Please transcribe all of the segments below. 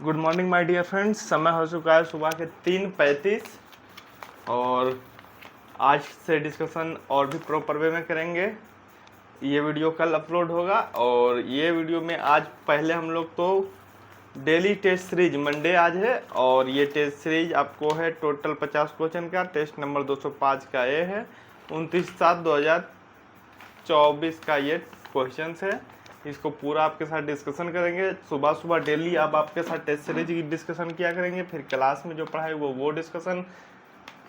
Good morning my dear friends. समय हो चुका है सुबह के 3:35 और आज से डिस्कशन और भी प्रॉपर वे में करेंगे। ये वीडियो कल अपलोड होगा और ये वीडियो में आज पहले हम लोग तो डेली टेस्ट सीरीज मंडे आज है और ये टेस्ट सीरीज आपको है टोटल 50 क्वेश्चन का। टेस्ट नंबर 205 का ये है, 29/7/2024 का ये क्वेश्चन है। इसको पूरा आपके साथ डिस्कशन करेंगे। सुबह सुबह डेली अब आपके साथ टेस्ट सीरीज की डिस्कशन किया करेंगे, फिर क्लास में जो पढ़ाई वो डिस्कशन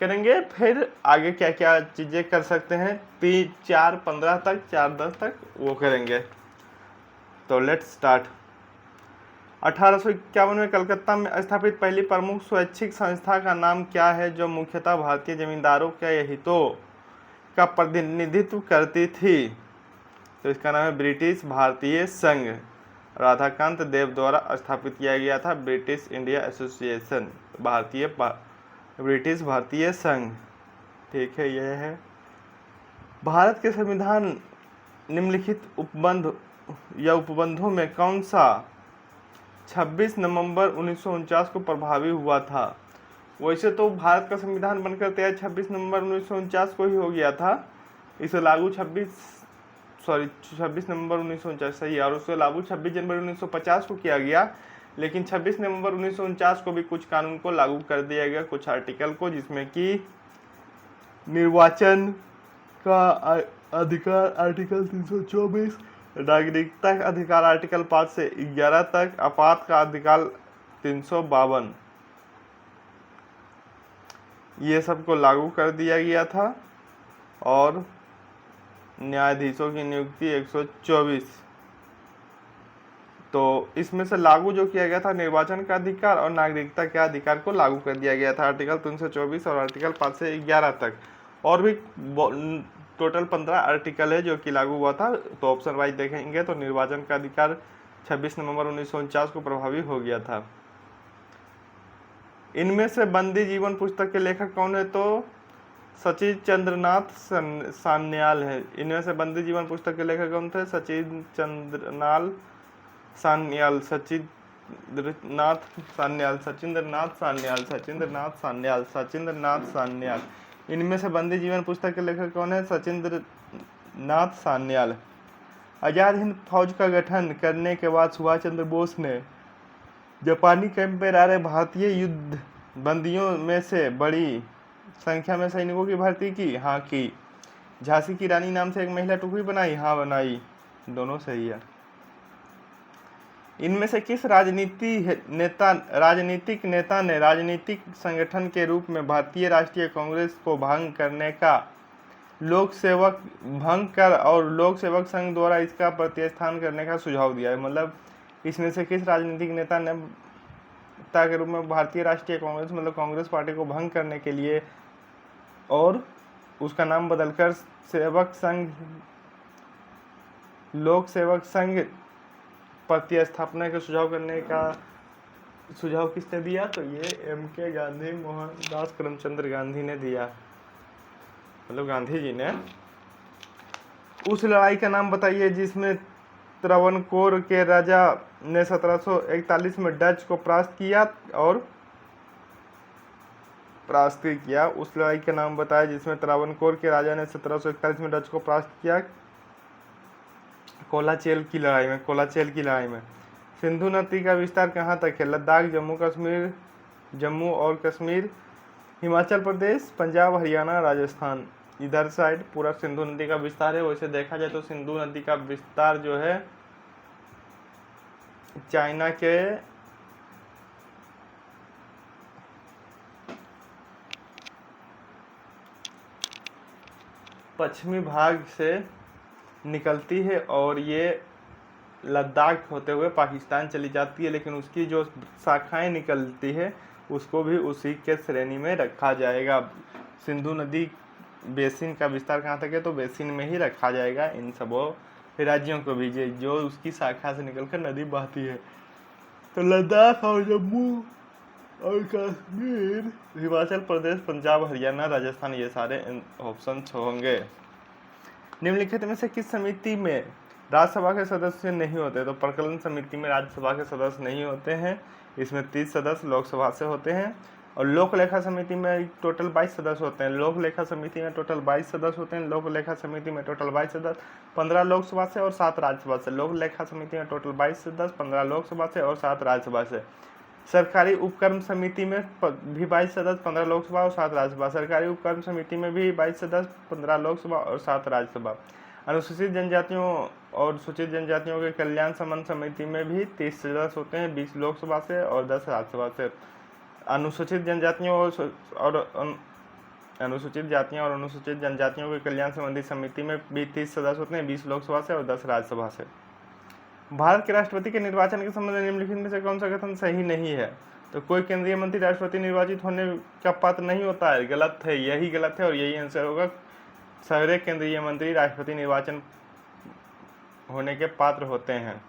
करेंगे, फिर आगे क्या क्या चीज़ें कर सकते हैं 3, 4, 15 तक, 4, 10 तक वो करेंगे। तो लेट्स स्टार्ट। 1851 में कलकत्ता में स्थापित पहली प्रमुख स्वैच्छिक संस्था का नाम क्या है जो मुख्यतः भारतीय जमींदारों के हितों का प्रतिनिधित्व करती थी? तो इसका नाम है ब्रिटिश भारतीय संघ। राधाकांत देव द्वारा स्थापित किया गया था ब्रिटिश इंडिया एसोसिएशन, ब्रिटिश भारतीय संघ। ठीक है, यह है। भारत के संविधान निम्नलिखित उपबंध या उपबंधों में कौन सा 26 नवंबर 1949 को प्रभावी हुआ था? वैसे तो भारत का संविधान बनकर तैयार 26 नवंबर 1949 को ही हो गया था। इसे लागू 26 नवंबर 1949 सही है, और उससे लागू 26 जनवरी 1950 को किया गया। लेकिन 26 नवंबर 1949 को भी कुछ कानून को लागू कर दिया गया, कुछ आर्टिकल को, जिसमें कि निर्वाचन का अधिकार आर्टिकल 324, नागरिकता का अधिकार आर्टिकल 5 से 11 तक, आपात का अधिकार 352, ये सबको लागू कर दिया गया था। और न्यायाधीशों की नियुक्ति 124। तो इसमें से लागू जो किया गया था निर्वाचन का अधिकार और नागरिकता के अधिकार को लागू कर दिया गया था, आर्टिकल 324 और आर्टिकल 5 से 11 तक। और भी टोटल 15 आर्टिकल है जो कि लागू हुआ था। तो ऑप्शन वाइज देखेंगे तो निर्वाचन का अधिकार 26 नवंबर 1949 को प्रभावी हो गया था। इनमें से बंदी जीवन पुस्तक के लेखक कौन है? तो सचिन चंद्रनाथ सान्याल है। इनमें से बंदी जीवन पुस्तक के लेखक कौन थे? सचिन चंद्रनाथ सान्याल। इनमें से बंदी जीवन पुस्तक के लेखक कौन है? सचिंद्रनाथ सान्याल। आजाद हिंद फौज का गठन करने के बाद सुभाष चंद्र बोस ने जापानी कैंप में रह रहे भारतीय युद्ध बंदियों में से बड़ी संख्या में सैनिकों की भर्ती की। हाँ की। झांसी की रानी नाम से एक महिला टुकड़ी बनाई। हाँ बनाई। दोनों सही है। इनमें से किस राजनीतिक नेता ने राजनीतिक संगठन के रूप में भारतीय राष्ट्रीय कांग्रेस को भंग कर और लोक सेवक संघ द्वारा इसका प्रतिस्थापन करने का सुझाव दिया है? मतलब इसमें से किस राजनीतिक नेता ने के रूप में भारतीय राष्ट्रीय कांग्रेस मतलब कांग्रेस पार्टी को भंग करने के लिए और उसका नाम बदलकर लोक सेवक संघ प्रतिस्थापना का सुझाव करने का सुझाव किसने दिया? तो ये M.K. गांधी, मोहनदास करमचंद गांधी ने दिया, मतलब गांधी जी ने। उस लड़ाई का नाम बताइए जिसमें त्रावणकोर के राजा ने 1741 में डच को परास्त किया। उस लड़ाई का नाम बताया जिसमें त्रावणकोर के राजा ने 1741 में डच को परास्त किया। कोलाचेल की लड़ाई में। सिंधु नदी का विस्तार कहाँ तक है? लद्दाख, जम्मू और कश्मीर, हिमाचल प्रदेश, पंजाब, हरियाणा, राजस्थान, इधर साइड पूरा सिंधु नदी का विस्तार है। वैसे देखा जाए तो सिंधु नदी का विस्तार जो है चाइना के पश्चिमी भाग से निकलती है और ये लद्दाख होते हुए पाकिस्तान चली जाती है, लेकिन उसकी जो शाखाएं निकलती है उसको भी उसी के श्रेणी में रखा जाएगा। सिंधु नदी बेसिन का विस्तार कहाँ तक है? तो बेसिन में ही रखा जाएगा इन सबों राज्यों को भी जो उसकी शाखा से निकलकर नदी बहती है। तो लद्दाख और जम्मू और कश्मीर, हिमाचल प्रदेश, पंजाब, हरियाणा, राजस्थान, ये सारे ऑप्शन होंगे। निम्नलिखित में से किस समिति में राज्यसभा के सदस्य नहीं होते? तो प्रकलन समिति में राज्यसभा के सदस्य नहीं होते हैं। इसमें 30 सदस्य लोकसभा से होते हैं। और लोक लेखा समिति में टोटल 22 सदस्य होते हैं। लोक लेखा समिति में टोटल 22 सदस्य होते हैं। लोक लेखा समिति में टोटल 22 सदस्य, 15 लोकसभा से और 7 राज्यसभा से। लोक लेखा समिति में टोटल 22 सदस्य, 15 लोकसभा से और 7 राज्यसभा से। सरकारी उपक्रम समिति में भी 22 सदस्य, 15 लोकसभा और 7 राज्यसभा। सरकारी उपक्रम समिति में भी 22 सदस्य, 15 लोकसभा और 7 राज्यसभा। अनुसूचित जनजातियों और सूचित जनजातियों के कल्याण संबंध समिति में भी 30 सदस्य होते हैं, 20 लोकसभा से और 10 राज्यसभा से। अनुसूचित जनजातियों और अनुसूचित जातियों और अनुसूचित जनजातियों के कल्याण संबंधी समिति में भी 30 सदस्य होते हैं, 20 लोकसभा से और 10 राज्यसभा से। भारत के राष्ट्रपति के निर्वाचन के संबंध में निम्नलिखित में से कौन सा कथन सही नहीं है? तो कोई केंद्रीय मंत्री राष्ट्रपति निर्वाचित होने का पात्र नहीं होता है, गलत है, यही गलत है और यही आंसर होगा। सारे केंद्रीय मंत्री राष्ट्रपति निर्वाचन होने के पात्र होते हैं।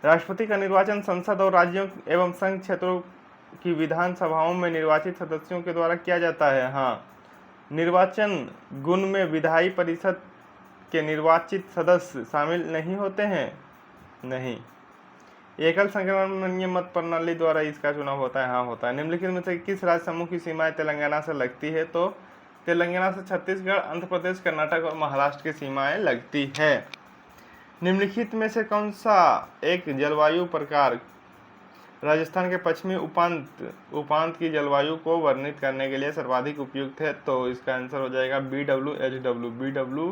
राष्ट्रपति का निर्वाचन संसद और राज्यों एवं संघ क्षेत्रों की विधानसभाओं में निर्वाचित सदस्यों के द्वारा किया जाता है। हाँ, निर्वाचन गुण में विधायी परिषद के निर्वाचित सदस्य शामिल नहीं होते हैं, नहीं। एकल संक्रमणीय मत प्रणाली द्वारा इसका चुनाव होता है, हाँ होता है। निम्नलिखित में से किस राज्य समूह की सीमाएं तेलंगाना से लगती है? तो तेलंगाना से छत्तीसगढ़, आंध्र प्रदेश, कर्नाटक और महाराष्ट्र की सीमाएं लगती है। निम्नलिखित में से कौन सा एक जलवायु प्रकार राजस्थान के पश्चिमी उपांत की जलवायु को वर्णित करने के लिए सर्वाधिक उपयुक्त है? तो इसका आंसर हो जाएगा BWHW,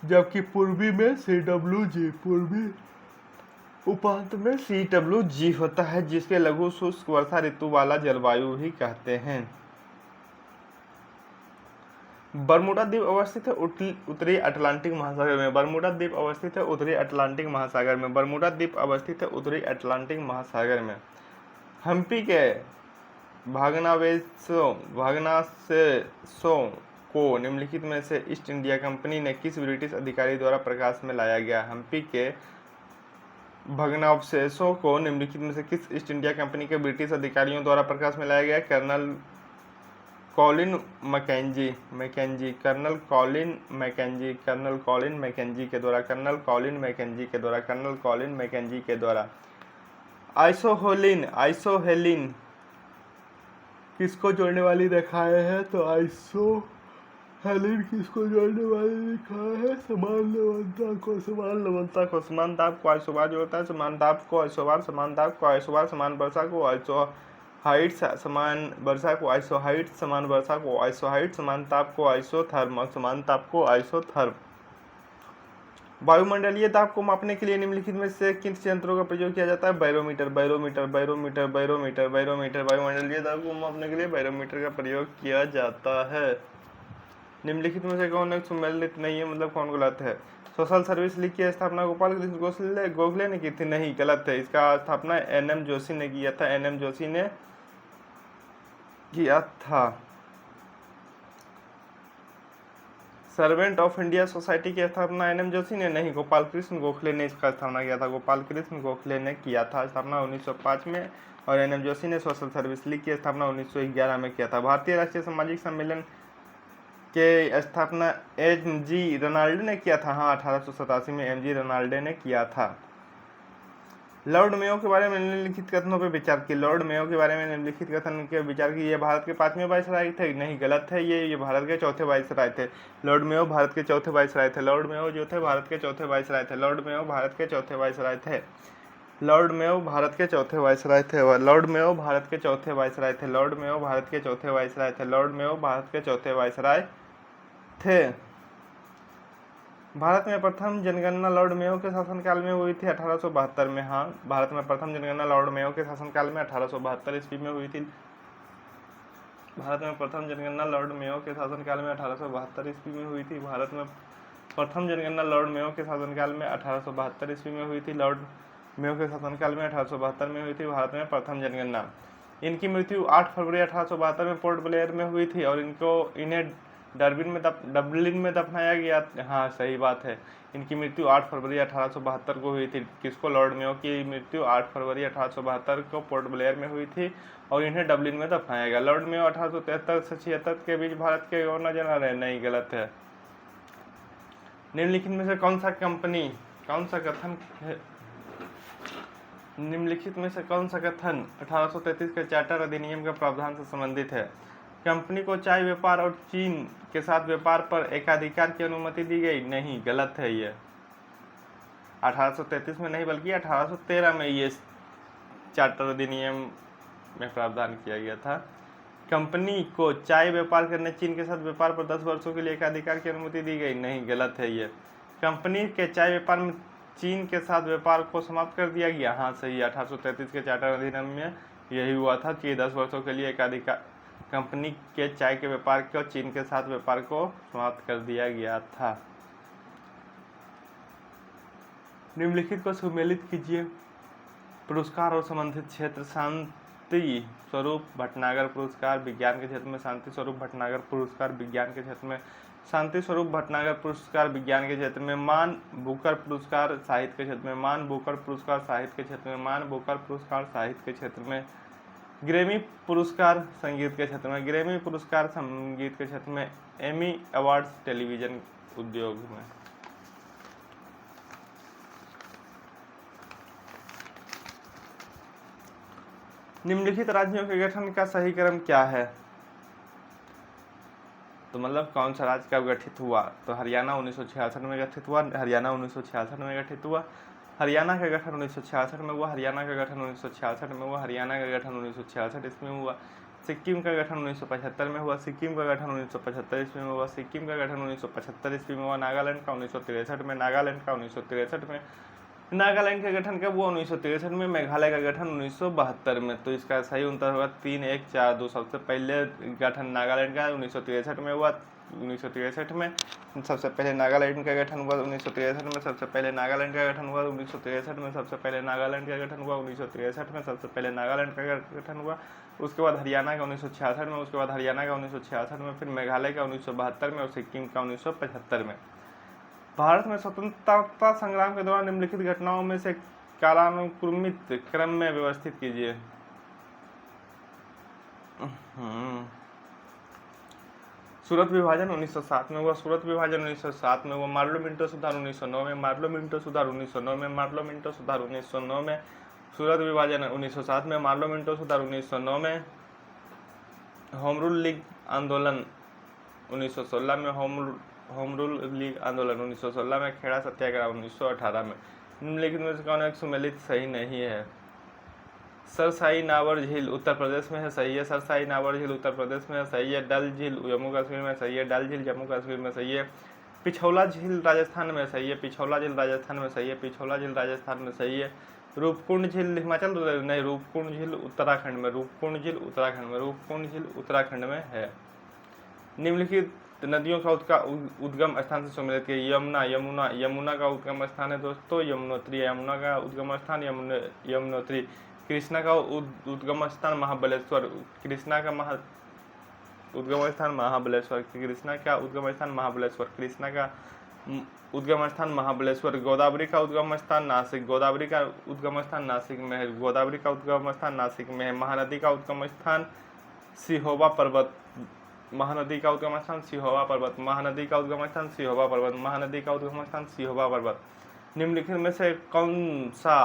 जबकि पूर्वी में CWG, पूर्वी उपांत में CWG होता है, जिसके लघु शुष्क वर्षा ऋतु वाला जलवायु भी कहते हैं। बरमूडा द्वीप अवस्थित है उत्तरी अटलांटिक महासागर में। बरमूडा द्वीप अवस्थित है उत्तरी अटलांटिक महासागर में। बरमूडा द्वीप अवस्थित है उत्तरी अटलांटिक महासागर में। हम्पी के भग्नावशेषों को निम्नलिखित में से ईस्ट इंडिया कंपनी ने किस ब्रिटिश अधिकारी द्वारा प्रकाश में लाया गया? हम्पी के भग्नावशेषों को निम्नलिखित में से किस ईस्ट इंडिया कंपनी के ब्रिटिश अधिकारियों द्वारा प्रकाश में लाया गया? कर्नल कॉलिन मैकेंजी के द्वारा। आइसोहेलिन किसको जोड़ने वाली रेखाएं हैं? तो आइसोहेलिन किसको जोड़ने वाली रेखाएं हैं? समान लवणता को समान दाब को आइसोबार जोड़ता है, समान दाब को आइसोबार, समान दाब को आइसोबार, समान वर्षा को आइसोहाइट, समान वर्षा को आइसोहाइट, समान वर्षा को आइसोहाइट, समान ताप को आइसोथर्म और समान ताप को आइसोथर्म। वायुमंडलीय दाब को मापने के लिए निम्नलिखित में से किन यंत्रों का प्रयोग किया जाता है? बैरोमीटर। वायुमंडलीय दाब को मापने के लिए बैरोमीटर का प्रयोग किया जाता है। निम्नलिखित में से कौन एक सम्मिलित नहीं है, मतलब कौन गलत है? सोशल सर्विस लीग की स्थापना गोपाल कृष्ण गोखले ने की थी, नहीं, गलत है। इसका स्थापना NM जोशी ने किया था, NM जोशी ने किया था। सर्वेंट ऑफ इंडिया सोसाइटी की स्थापना NM जोशी ने, नहीं, गोपाल कृष्ण गोखले ने इसका स्थापना किया था। गोपाल कृष्ण गोखले ने किया था स्थापना 1905 में, और NM जोशी ने सोशल सर्विस लीग की स्थापना 1911 में किया था। भारतीय राष्ट्रीय सामाजिक सम्मेलन के स्थापना MG रोनाल्डे ने किया था, हाँ, 1887 में MG रोनाल्डे ने किया था। लॉर्ड मेयो के बारे में निम्नलिखित कथनों पर विचार की। लॉर्ड मेयो के बारे में निम्नलिखित कथन के विचार की। ये भारत के 5वें वाइसराय थे, नहीं, गलत है, ये भारत के 4थे वाइसराय थे। लॉर्ड मेयो भारत के 4थे वाइसराय थे। लॉर्ड मेयो जो थे भारत के 4थे वाइसराय थे। लॉर्ड मेयो भारत के 4थे वाइसराय थे। लॉर्ड मेयो भारत के 4थे वाइसराय थे। लॉर्ड मेयो भारत के 4थे वाइसराय थे। लॉर्ड मेयो भारत के 4थे वाइसराय थे। लॉर्ड मेयो भारत के 4थे वाइसराय थे। भारत में प्रथम जनगणना लॉर्ड मेयो के शासनकाल में हुई थी 1872 में। हाँ, भारत में प्रथम जनगणना लॉर्ड मेयो के शासनकाल में 1872 ईस्वी में हुई थी। भारत में प्रथम जनगणना लॉर्ड मेयो के शासनकाल में 1872 ईस्वी में हुई थी। भारत में प्रथम जनगणना लॉर्ड मेयो के शासनकाल में 1872 ईस्वी में हुई थी। लॉर्ड मेयो के शासनकाल में 1872 में हुई थी भारत में प्रथम जनगणना। इनकी मृत्यु 8 फरवरी 1872 में पोर्ट ब्लेयर में हुई थी और इन्हें डबलिन में दफनाया गया। हाँ, सही बात है। इनकी मृत्यु 8 फरवरी 1872 को हुई थी। किसको? लॉर्ड मेयो की मृत्यु 8 फरवरी 1872 को पोर्ट ब्लेयर में हुई थी और इन्हें डबलिन में दफनाया गया। लॉर्ड मेयो 1873 से 76 के बीच भारत के गवर्नर जनरल है, नहीं, गलत है। निम्नलिखित में से कौन सा कथन है? निम्नलिखित में से कौन सा कथन 1833 के चार्टर अधिनियम के प्रावधान से संबंधित है? कंपनी को चाय व्यापार और चीन के साथ व्यापार पर एकाधिकार की अनुमति दी गई? नहीं, गलत है ये। 1833 में नहीं बल्कि 1813 में ये चार्टर अधिनियम में प्रावधान किया गया था। कंपनी को चाय व्यापार करने चीन के साथ व्यापार पर 10 वर्षों के लिए एकाधिकार की अनुमति दी गई? नहीं, गलत है ये। कंपनी के चाय व्यापार में चीन के साथ व्यापार को समाप्त कर दिया गया? हाँ, सही। 1833 के चार्टर अधिनियम में यही हुआ था कि 10 वर्षों के लिए एकाधिकार कंपनी के चाय के व्यापार को चीन के साथ व्यापार को समाप्त कर दिया गया था। निम्नलिखित को सुमेलित कीजिए। पुरस्कार और संबंधित क्षेत्र। शांति स्वरूप भटनागर पुरस्कार विज्ञान के क्षेत्र में, शांति स्वरूप भटनागर पुरस्कार विज्ञान के क्षेत्र में, शांति स्वरूप भटनागर पुरस्कार विज्ञान के क्षेत्र में, मान बुकर पुरस्कार साहित्य के क्षेत्र में, मान बुकर पुरस्कार साहित्य के क्षेत्र में, मान बुकर पुरस्कार साहित्य के क्षेत्र में, ग्रैमी पुरस्कार संगीत के क्षेत्र में, ग्रैमी पुरस्कार संगीत के क्षेत्र में, एमी अवार्ड्स टेलीविजन उद्योग में। निम्नलिखित राज्यों के गठन का सही क्रम क्या है? तो मतलब कौन सा राज्य कब गठित हुआ? तो हरियाणा 1966 में गठित हुआ। हरियाणा 1966 में गठित हुआ। हरियाणा का गठन 1966 में हुआ। हरियाणा का गठन 1966 में हुआ। हरियाणा का गठन 1966 ईस्वी में हुआ। सिक्किम का गठन 1975 में हुआ। सिक्किम का गठन 1975 ईस्वी में हुआ। सिक्किम का गठन 1975 ईस्वी में हुआ। नागालैंड का 1963 में। नागालैंड का 1963 में। नागालैंड का गठन कब हुआ? 1963 में। मेघालय का गठन 1972 में। तो इसका सही उत्तर होगा 3, 1, 4, 2। सबसे पहले गठन नागालैंड का 1963 में हुआ। 1963 में सबसे पहले नागालैंड का गठन हुआ। 1963 में सबसे पहले नागालैंड का गठन हुआ। 1963 में सबसे पहले नागालैंड का गठन हुआ। 1963 में सबसे पहले नागालैंड का गठन हुआ। उसके बाद हरियाणा का 1966 में। उसके बाद हरियाणा का 1966 में। फिर मेघालय का 1972 में और सिक्किम का 1975 में। भारत में स्वतंत्रता संग्राम के दौरान निम्नलिखित घटनाओं में से कालानुक्रमित क्रम में व्यवस्थित कीजिए। सूरत विभाजन 1907 में हुआ। सूरत विभाजन 1907 में हुआ। मार्लो मिंटो सुधार 1909 में। मार्लो मिंटो सुधार 1909 में। मार्लो मिंटो सुधार 1909 में। सूरत विभाजन 1907 में। मार्लो मिंटो सुधार 1909 में। होम रूल लीग आंदोलन 1916 में। होम रूल लीग आंदोलन 1916 में। खेड़ा सत्याग्रह 1918 में। निम्नलिखित में से कौन एक सुमेलित सही नहीं है? सरसाई नावर झील उत्तर प्रदेश में है, सही है। सरसाई नावर झील उत्तर प्रदेश में है, सही है। डल झील जम्मू कश्मीर में, सही है। डल झील जम्मू कश्मीर में, सही है। पिछौला झील राजस्थान में, सही है। पिछौला झील राजस्थान में, सही है। पिछौला झील राजस्थान में, सही है। रूपकुंड झील हिमाचल नहीं, रूपकुंड झील उत्तराखंड में। रूपकुंड झील उत्तराखंड में। रूपकुंड झील उत्तराखंड में है। निम्नलिखित नदियों का उद्गम स्थान से सम्मिलित किया। यमुना यमुना यमुना का उद्गम स्थान है दोस्तों यमुनोत्री। यमुना का उद्गम स्थान यमुनोत्री। कृष्णा का उद्गम स्थान महाबलेश्वर। कृष्णा का उद्गम स्थान महाबलेश्वर। कृष्णा का उद्गम स्थान महाबलेश्वर। कृष्णा का उद्गम स्थान महाबलेश्वर। गोदावरी का उद्गम स्थान नासिक। गोदावरी का उद्गम स्थान नासिक में है। गोदावरी का उद्गम स्थान नासिक में है। महानदी का उद्गम स्थान सिहोवा पर्वत। महानदी का उद्गम स्थान सिहोवा पर्वत। महानदी का उद्गम स्थान सिहोवा पर्वत। महानदी का उद्गम स्थान सिहोवा पर्वत। निम्नलिखित में से कौन सा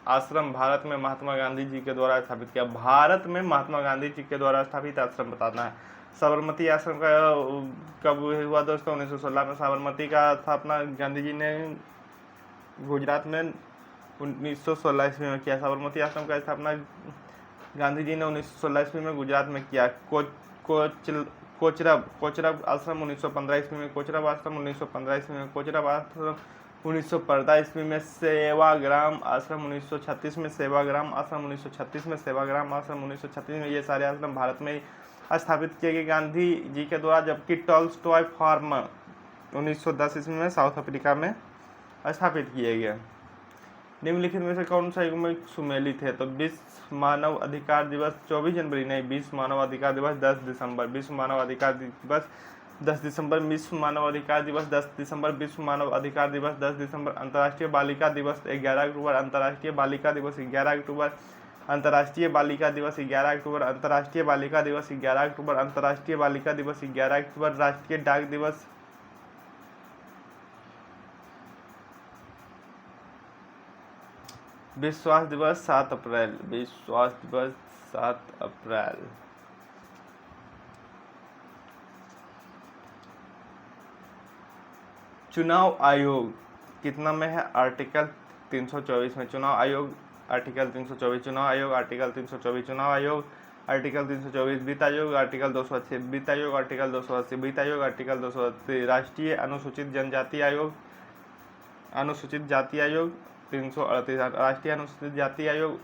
आश्रम भारत में महात्मा गांधी जी के द्वारा स्थापित किया? भारत में महात्मा गांधी जी के द्वारा स्थापित आश्रम बताना है। साबरमती आश्रम का कब हुआ दोस्तों? 1916 में। साबरमती का स्थापना गांधी जी ने गुजरात में 1916 ईस्वी में किया। साबरमती आश्रम का स्थापना गांधी जी ने 1916 ईस्वी में गुजरात में किया। कोचरब आश्रम 1915 ईस्वी में। कोचरब आश्रम 1915 ईस्वी में। कोचरब आश्रम 1915 ईस्वी में। सेवाग्राम आश्रम 1936 में। सेवाग्राम आश्रम 1936 में। सेवाग्राम आश्रम 1936 में। ये सारे आश्रम भारत में स्थापित किए गए गांधी जी के द्वारा, जबकि टॉल्स्टॉय फार्म 1910 ईस्वी में साउथ अफ्रीका में स्थापित किए गए। निम्नलिखित में से कौन सा युग्म सुमेलित है? तो विश्व मानव अधिकार दिवस 24 जनवरी नहीं, विश्व मानव अधिकार दिवस 10 दिसंबर। विश्व मानव अधिकार दिवस 10 दिसंबर। विश्व मानव अधिकार दिवस 10 दिसंबर। विश्व मानव अधिकार दिवस 10 दिसंबर। अंतर्राष्ट्रीय बालिका दिवस 11 अक्टूबर। अंतर्राष्ट्रीय बालिका दिवस 11 अक्टूबर। अंतर्राष्ट्रीय बालिका दिवस 11 अक्टूबर। अंतर्राष्ट्रीय बालिका दिवस 11 अक्टूबर। अंतर्राष्ट्रीय बालिका दिवस 11 अक्टूबर। राष्ट्रीय डाक दिवस विश्व स्वास्थ्य दिवस 7 अप्रैल। विश्व स्वास्थ्य दिवस 7 अप्रैल। चुनाव आयोग कितना में है? आर्टिकल 324 में। चुनाव आयोग आर्टिकल 324। चुनाव आयोग आर्टिकल 324। चुनाव आयोग आर्टिकल 324। वित्त आयोग आर्टिकल 280। वित्त आयोग आर्टिकल 280। वित्त आयोग आर्टिकल 280। राष्ट्रीय अनुसूचित जनजाति आयोग अनुसूचित जाति आयोग 338। राष्ट्रीय अनुसूचित जाति आयोग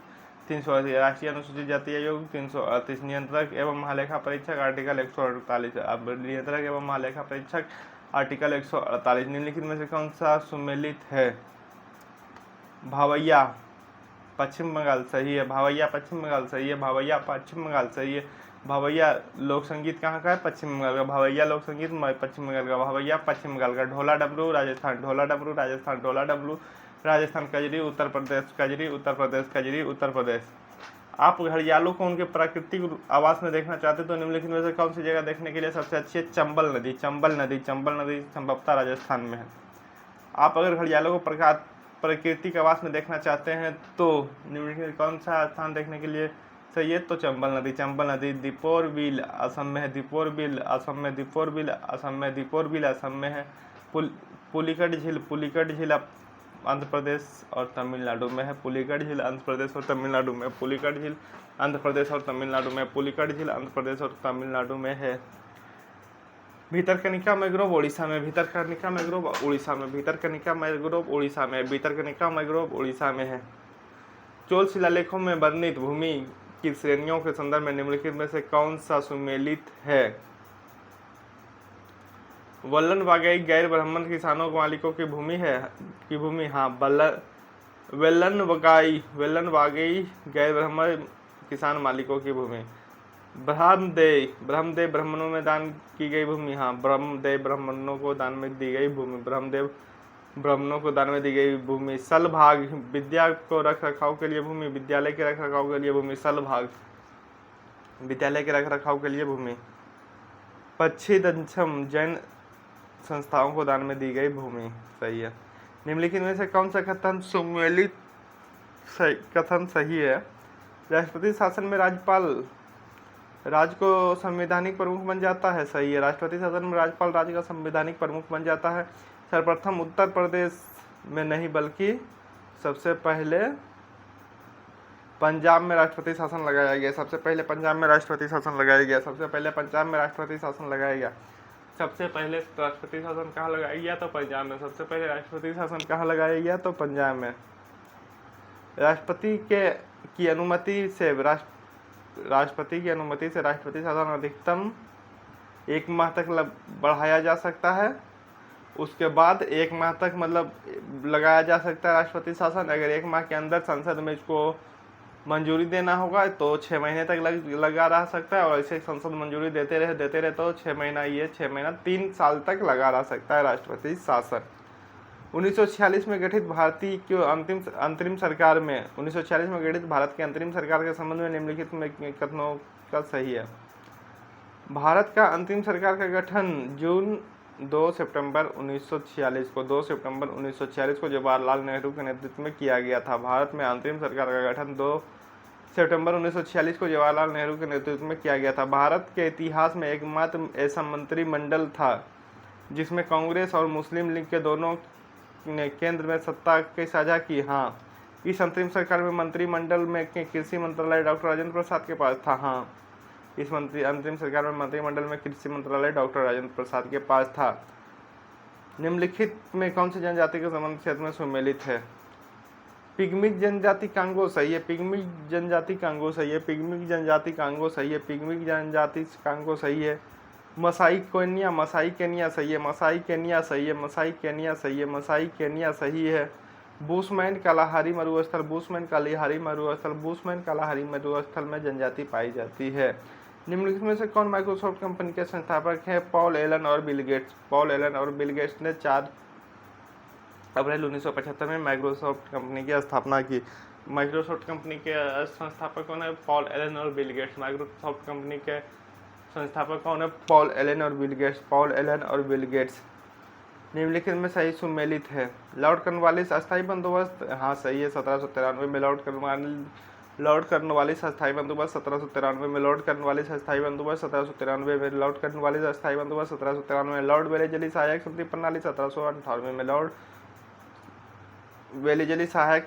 338। राष्ट्रीय अनुसूचित जाति आयोग 338। नियंत्रक एवं महालेखा परीक्षक आर्टिकल 148। अब नियंत्रक एवं महालेखा परीक्षक आर्टिकल 148। निम्नलिखित में से कौन सा सुमेलित है? भावैया पश्चिम बंगाल सही है। भावैया पश्चिम बंगाल सही है। भावैया पश्चिम बंगाल सही है। भावैया लोक संगीत कहाँ का है? पश्चिम बंगाल का। भावैया लोक संगीत पश्चिम बंगाल का। भावैया पश्चिम बंगाल का। ढोला डमरू राजस्थान। ढोला डमरू राजस्थान। ढोला डमरू राजस्थान। कजरी उत्तर प्रदेश। कजरी उत्तर प्रदेश। कजरी उत्तर प्रदेश। आप घड़ियालों को उनके प्राकृतिक आवास में देखना चाहते तो निम्नलिखित में से कौन सी जगह देखने के लिए सबसे अच्छी है? चंबल नदी। चंबल नदी। चंबल नदी संभवतः राजस्थान में है। आप अगर घड़ियालों को प्राकृतिक आवास में देखना चाहते हैं तो निम्नलिखित में कौन सा स्थान देखने के लिए सही है? तो चंबल नदी। चंबल नदी। दीपोर बिल असम में है। दीपोर बिल असम में। दीपोर बिल असम में। दीपोर बिल असम में है। पुलिकट झील। पुलिकट झील आंध्र प्रदेश और तमिलनाडु में है। पुलिकट झील आंध्र प्रदेश और तमिलनाडु में। पुलिकट झील आंध्र प्रदेश और तमिलनाडु में। पुलिकट झील आंध्र प्रदेश और तमिलनाडु में है। भीतरकनिका मैंग्रोव उड़ीसा में। भीतरकनिका मैंग्रोव उड़ीसा में। भीतरकनिका मैंग्रोव उड़ीसा में। भीतरकनिका मैंग्रोव उड़ीसा में है। चोल शिलालेखों में वर्णित भूमि की श्रेणियों के संदर्भ में निम्नलिखित में से कौन सा सुमेलित है? वल्लन वागई गैर ब्राह्मण किसानों मालिकों की भूमि है हाँ। वेल्लन वागई गैर ब्राह्मण किसान मालिकों की भूमि। ब्रह्मदेव ब्राह्मणों में दान की गई भूमि हाँ। ब्रह्मदेव ब्राह्मणों को दान में दी गई भूमि। ब्रह्मदेव ब्राह्मणों को दान में दी गई भूमि। सलभाग विद्या को रख रखाव के लिए भूमि। विद्यालय के रख रखाव के लिए भूमि। सलभाग विद्यालय के रख रखाव के लिए भूमि। पच्छिदंचम जैन संस्थाओं को दान में दी गई भूमि सही है। निम्नलिखित में से कौन सा कथन सुमेलित कथन सही है? राष्ट्रपति शासन में राज्यपाल राज्य को संवैधानिक प्रमुख बन जाता है सही है। राष्ट्रपति शासन में राज्यपाल राज्य का संवैधानिक प्रमुख बन जाता है। सर्वप्रथम उत्तर प्रदेश में नहीं बल्कि सबसे पहले पंजाब में राष्ट्रपति शासन लगाया गया। सबसे पहले पंजाब में राष्ट्रपति शासन लगाया गया। सबसे पहले पंजाब में राष्ट्रपति शासन लगाया गया। सबसे पहले राष्ट्रपति शासन कहाँ लगाया गया? तो पंजाब में। सबसे पहले राष्ट्रपति शासन कहाँ लगाया गया? तो पंजाब में। राष्ट्रपति की अनुमति से राष्ट्रपति शासन अधिकतम 1 माह तक बढ़ाया जा सकता है। उसके बाद 1 माह तक मतलब लगाया जा सकता है राष्ट्रपति शासन। अगर 1 माह के अंदर संसद में इसको मंजूरी देना होगा तो 6 महीने तक लगा रह सकता है। और ऐसे संसद मंजूरी देते रहे तो 6 महीना 3 साल तक लगा रह सकता है राष्ट्रपति शासन। 1946 में गठित भारतीय की अंतरिम सरकार में 1946 में गठित भारत की अंतरिम सरकार के संबंध में निम्नलिखित में कथनों का सही है? भारत का अंतरिम सरकार का गठन 2 सितंबर 1946 को जवाहरलाल नेहरू के नेतृत्व में किया गया था। भारत में अंतरिम सरकार का गठन 2 सितंबर 1946 को जवाहरलाल नेहरू के नेतृत्व में किया गया था। भारत के इतिहास में एकमात्र ऐसा मंत्रिमंडल था जिसमें कांग्रेस और मुस्लिम लीग के दोनों ने केंद्र में सत्ता की साझा की हाँ। इस अंतरिम सरकार में मंत्रिमंडल में कृषि मंत्रालय डॉक्टर राजेंद्र प्रसाद के पास था हाँ। इस अंतरिम सरकार में मंत्रिमंडल में कृषि मंत्रालय डॉक्टर राजेंद्र प्रसाद के पास था। निम्नलिखित में कौन सी जनजाति के संबंध क्षेत्र में सुमेलित है? पिग्मी जनजाति कांगो सही है। पिग्मी जनजाति कांगो सही है। पिग्मी जनजाति कांगो सही है। पिग्मी जनजाति कांगो सही है। मसाई केनिया सही है। मसाई केनिया सही है। मसाई केनिया सही है। मसाई केनिया सही है। बुशमैन कालाहारी मरुस्थल बुशमैन कालाहारी मरुस्थल में जनजाति पाई जाती है। निम्नलिखित में से कौन माइक्रोसॉफ्ट कंपनी के संस्थापक हैं? पॉल एलन और बिल गेट्स। पॉल एलन और बिल गेट्स ने 4 अप्रैल 1975 में माइक्रोसॉफ्ट कंपनी की स्थापना की। माइक्रोसॉफ्ट कंपनी के संस्थापक कौन है? पॉल एलन और बिल गेट्स। माइक्रोसॉफ्ट कंपनी के संस्थापक कौन है? पॉल एलन और बिल गेट्स। पॉल एलन और बिल गेट्स। निम्नलिखित में सही सुमेलित है। लॉर्ड कॉर्नवालिस अस्थायी बंदोबस्त, हाँ सही है। 1793 में लॉर्ड कॉर्नवालिस अस्थायी बंदोबस्त 1793 में लॉर्ड कॉर्नवालिस अस्थायी बंदोबस्त 1793 में लॉर्ड कॉर्नवालिस अस्थायी बंदोबस्त 1793 में लॉर्ड वेलेजली सहायक संधि प्रणाली 1798 में लॉर्ड वेलेजली सहायक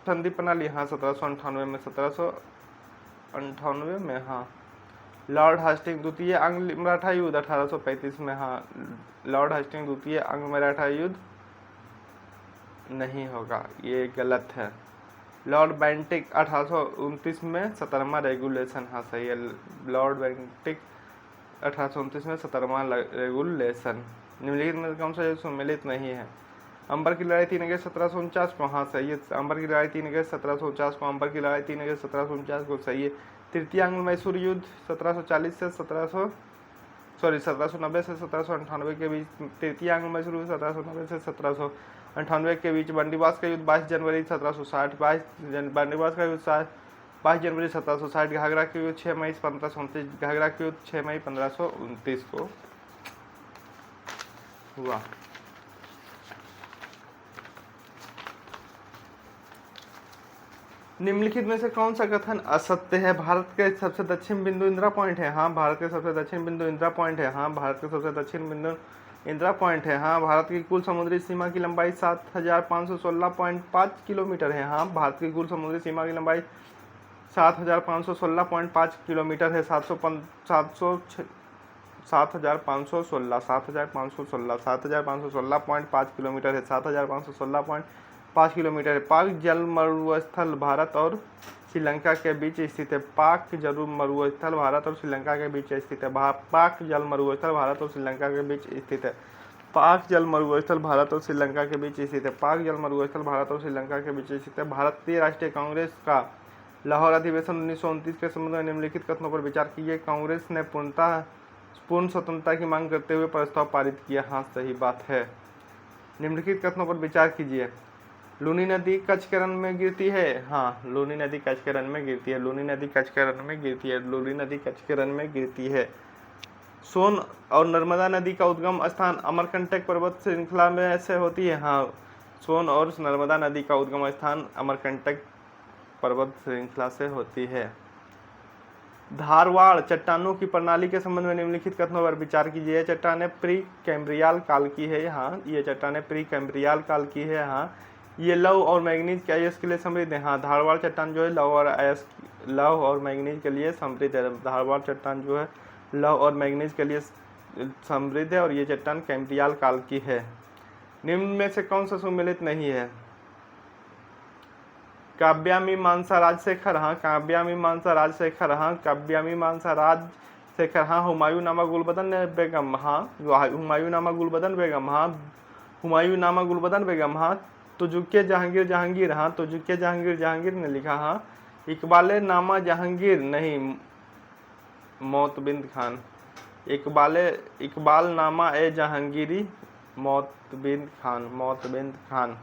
संधि प्रणाली, हाँ 1798 में 1798 में, हाँ। लॉर्ड हास्टिंग द्वितीय आंग्ल मराठा युद्ध 1835 में, हाँ। लॉर्ड हास्टिंग द्वितीय आंग्ल मराठा युद्ध नहीं होगा, ये गलत है। लॉर्ड बेंटिक 1829 में 17वां रेगुलेशन, हाँ सही है। लॉर्ड बेंटिक 1829 में 17वां रेगुलेशन। निम्नलिखित में कौन सा सम्मिलित नहीं है? अंबर की लड़ाई 3 अगस्त 1749 को, हाँ सही है। अंबर की लड़ाई 3 अगस्त 1749 को, अंबर की लड़ाई 3 अगस्त 1749 को सही है। तृतीय आंग्ल मैसूर युद्ध 1790 से 1798 के बीच, तृतीय आंग्ल मैसूर युद्ध 1790 से 1798 के बीच। बंदीवास का युद्ध 22 जनवरी 1760, बंदीवास का युद्ध 22 जनवरी 1760। घाघरा के युद्ध 6 मई 1529, घाघरा के युद्ध 6 मई 1529 को हुआ। निम्नलिखित में से कौन सा कथन असत्य है? भारत के सबसे दक्षिण बिंदु इंदिरा पॉइंट है, हाँ। भारत के सबसे दक्षिण बिंदु इंदिरा पॉइंट है, हाँ। भारत के सबसे दक्षिण बिंदु इंदिरा पॉइंट है, हाँ। भारत की कुल समुद्री सीमा की लंबाई 7516.5 किलोमीटर है, हाँ। भारत की कुल समुद्री सीमा की लंबाई 7516.5 किलोमीटर है। 7516.5 किलोमीटर है, 7516.5 किलोमीटर है। पाक जल मरुस्थल भारत और श्रीलंका के बीच स्थित है। पाक जल मरुस्थल भारत और श्रीलंका के बीच स्थित है। पाक जल मरुस्थल भारत और श्रीलंका के बीच स्थित है। पाक जल मरुस्थल भारत और श्रीलंका के बीच स्थित है। पाक जल मरुस्थल भारत और श्रीलंका के बीच स्थित है। भारतीय राष्ट्रीय कांग्रेस का लाहौर अधिवेशन 1929 के संबंध में निम्नलिखित कथनों पर विचार कीजिए। कांग्रेस ने पूर्ण स्वतंत्रता की मांग करते हुए प्रस्ताव पारित किया, हाँ सही बात है। निम्नलिखित कथनों पर विचार कीजिए। लूनी नदी कच्छ के रन में गिरती है, हाँ। लूनी नदी कच्छ के रन में गिरती है। लूनी नदी कच्छ के रन में गिरती है। लूनी नदी कच्छ के रन में गिरती है। सोन और नर्मदा नदी का उद्गम स्थान अमरकंटक पर्वत श्रृंखला में से होती है, हाँ। सोन और नर्मदा नदी का उद्गम स्थान अमरकंटक पर्वत श्रृंखला से होती है। धारवाड़ चट्टानों की प्रणाली के संबंध में निम्नलिखित कथनों पर विचार कीजिए। चट्टानें प्री कैम्ब्रियल काल की है, हाँ। ये चट्टानें प्री कैम्ब्रियल काल की है, हाँ। ये लौह और मैंगनीज के अयस्क के लिए समृद्ध है, हाँ। धारवाड़ चट्टान जो है लौह और मैंगनीज के लिए समृद्ध है। धारवाड़ चट्टान जो है लौह और मैंगनीज के लिए समृद्ध है और ये चट्टान कैम्ब्रियल काल की है। निम्न में से कौन सा सुमेलित नहीं है? काव्यामीमांसा राजशेखर, हाँ। काव्यामीमांसा राजशेखर, हाँ। काव्यामीमांसा राजशेखर, हाँ। हुमायूंनामा गुलबदन बेगम, हाँ। हुमायूंनामा गुलबदन बेगम, हाँ। हुमायूंनामा गुलबदन बेगम, हाँ। तुजुके जहांगीर जहांगीर, हाँ। तुजुके जहांगीर जहांगीर ने लिखा, हाँ। इकबाले नामा जहांगीर नहीं, मोतबिंद खान। इकबाल नामा ए जहांगीरी, मोतबिंद खान।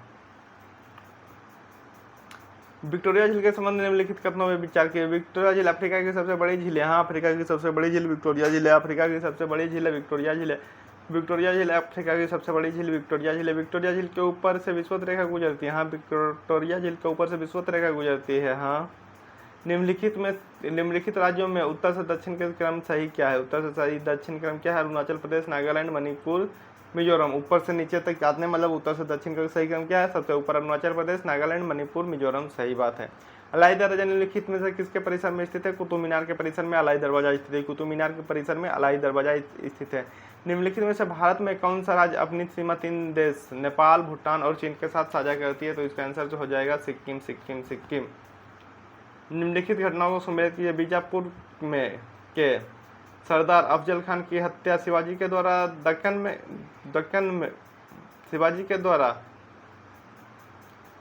विक्टोरिया झील के संबंध में निम्नलिखित कथनों में विचार किए। विक्टोरिया झील अफ्रीका की सबसे बड़ी झील है, हाँ। अफ्रीका की सबसे बड़ी झील विक्टोरिया झील है। अफ्रीका की सबसे बड़ी झील है विक्टोरिया झील है। विक्टोरिया झील अफ्रीका की सबसे बड़ी झील विक्टोरिया झील है। विक्टोरिया झील के ऊपर से विषुवत रेखा गुजरती है, हाँ। विक्टोरिया झील के ऊपर से विषुवत रेखा गुजरती है, हाँ। निम्नलिखित राज्यों में उत्तर से दक्षिण के क्रम सही क्या है? उत्तर से सही दक्षिण क्रम क्या है? अरुणाचल प्रदेश, नागालैंड, मणिपुर, मिजोरम। ऊपर से नीचे तक याद नहीं, मतलब उत्तर से दक्षिण का सही क्रम क्या है? सबसे ऊपर अरुणाचल प्रदेश, नागालैंड, मणिपुर, मिजोरम, सही बात है। अलाई दरवाजा निम्नलिखित में से किसके परिसर में स्थित है? कुतुब मीनार के परिसर में अलाई दरवाजा स्थित है। कुतुब मीनार के परिसर में अलाई दरवाजा स्थित है। निम्नलिखित में से भारत में कौन सा राज्य अपनी सीमा 3 देश नेपाल, भूटान और चीन के साथ साझा करती है? तो इसका आंसर जो हो जाएगा सिक्किम, सिक्किम, सिक्किम। निम्नलिखित घटनाओं को सुमेलित कीजिए। बीजापुर में के सरदार अफजल खान की हत्या शिवाजी के द्वारा दक्कन में शिवाजी के द्वारा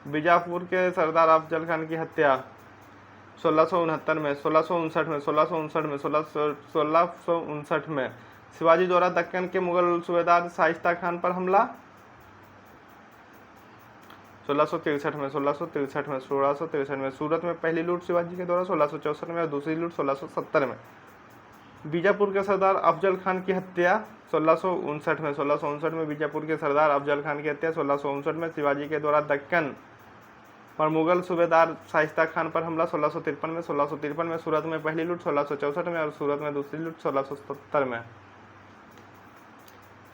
बीजापुर के सरदार अफजल खान की हत्या 1669 में 1659 में शिवाजी द्वारा दक्कन के मुगल सूबेदार शाइस्ता खान पर हमला 1663 में सूरत में पहली लूट शिवाजी के द्वारा 1664 में और दूसरी लूट 1670 में। बीजापुर के सरदार अफजल खान की हत्या 1659 में। 1659 में बीजापुर के सरदार अफजल खान की हत्या। 1659 में शिवाजी के द्वारा दक्कन पर मुगल सूबेदार शाइस्ता खान पर हमला 1653 में। 1653 में सूरत में पहली लूट 1664 में और सूरत में दूसरी लूट 1670 में।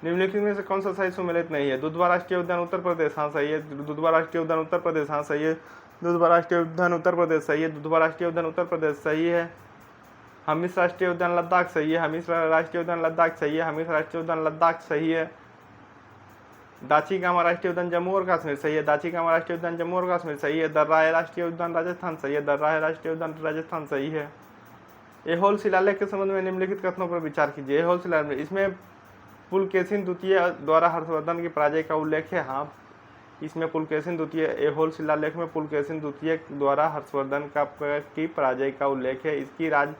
निम्नलिखित में से कौन सा सही सुमेलित नहीं है? दुधवा राष्ट्रीय उद्यान उत्तर प्रदेश, हाँ सही है। दुधवा राष्ट्रीय उद्यान उत्तर प्रदेश, हाँ सही है। दुधवा राष्ट्रीय उद्यान उत्तर प्रदेश सही है। दुधवा राष्ट्रीय उद्यान उत्तर प्रदेश सही है। हमीस राष्ट्रीय उद्यान लद्दाख सही है। हमीस राष्ट्रीय उद्यान लद्दाख सही है। हमीस राष्ट्रीय उद्यान लद्दाख सही है। दाची गामा राष्ट्रीय उद्यान जम्मू और कश्मीर सही है। दाची गामा राष्ट्रीय उद्यान जम्मू और कश्मीर सही है। दर्रा राष्ट्रीय उद्यान राजस्थान सही है। दर्रा राष्ट्रीय उद्यान राजस्थान सही है। ऐहोल शिलालेख के संबंध में निम्नलिखित कथनों पर विचार कीजिए। ऐहोल शिलालेख, इसमें पुलकेशिन द्वितीय द्वारा हर्षवर्धन की पराजय का उल्लेख है। हाँ, इसमें पुलकेशिन द्वितीय, ऐहोल शिलालेख में पुलकेशिन द्वितीय द्वारा हर्षवर्धन की पराजय का उल्लेख है। इसकी राज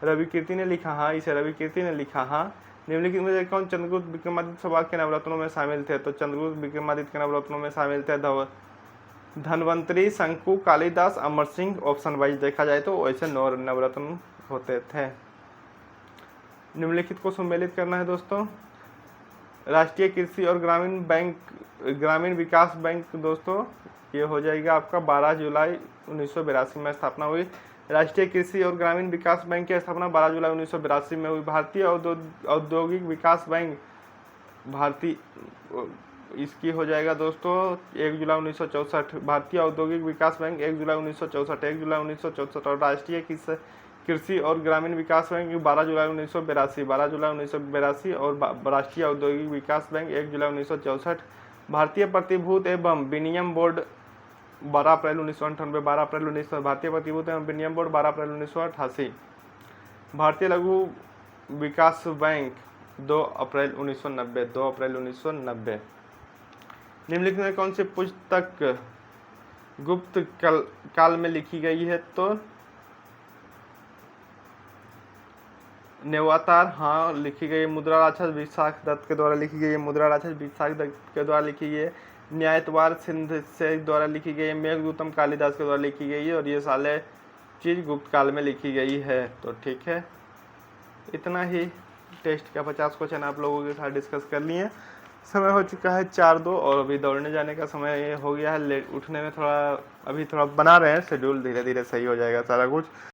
रवि कीर्ति ने लिखा। हाँ, इसे रवि कीर्ति ने लिखा। हाँ, निम्नलिखित में से कौन चंद्रगुप्त विक्रमादित्य सभा के नवरत्नों में शामिल थे? तो चंद्रगुप्त विक्रमादित्य के नवरत्नों में शामिल थे धनवंतरी, शंकु, कालिदास, अमर सिंह। ऑप्शन वाइज देखा जाए तो वैसे 9 नवरत्न होते थे। निम्नलिखित को सम्मिलित करना है दोस्तों। राष्ट्रीय कृषि और ग्रामीण विकास बैंक दोस्तों, ये हो जाएगा आपका 12 जुलाई 1982 में स्थापना हुई। राष्ट्रीय कृषि और ग्रामीण विकास बैंक की स्थापना 12 जुलाई 1982 में हुई। भारतीय औद्योगिक विकास बैंक इसकी हो जाएगा दोस्तों 1 जुलाई 1964। भारतीय औद्योगिक विकास बैंक 1 जुलाई 1964, 1 जुलाई 1964। और राष्ट्रीय कृषि और ग्रामीण विकास बैंक 12 जुलाई 1982, 12 जुलाई 1982। और राष्ट्रीय औद्योगिक विकास बैंक 1 जुलाई 1964। भारतीय प्रतिभूत एवं विनिमय बोर्ड 12 अप्रैल 1998, 12 अप्रैल 1900। भारतीय प्रतिभूत एवं विनिमय बोर्ड 12 अप्रैल 1988। भारतीय लघु विकास बैंक 2 अप्रैल 1990, 2 अप्रैल 1990। निम्नलिखित में कौन सी पुस्तक गुप्त काल में लिखी गई है? तो नेवातार, हाँ लिखी गई। मुद्रा राक्षस विशाख दत्त के द्वारा लिखी गई है। मुद्रा राक्षस विशाख दत्त के द्वारा लिखी गई है। न्यायतवार सिंध से द्वारा लिखी गई है। मेघदूतम कालिदास के द्वारा लिखी गई है। और ये सारे चीज गुप्त काल में लिखी गई है। तो ठीक है, इतना ही टेस्ट का 50 क्वेश्चन आप लोगों के साथ डिस्कस कर लिए। समय हो चुका है 4:02 और अभी दौड़ने जाने का समय हो गया है। लेट उठने में थोड़ा अभी थोड़ा बना रहे हैं शेड्यूल, धीरे धीरे सही हो जाएगा सारा कुछ।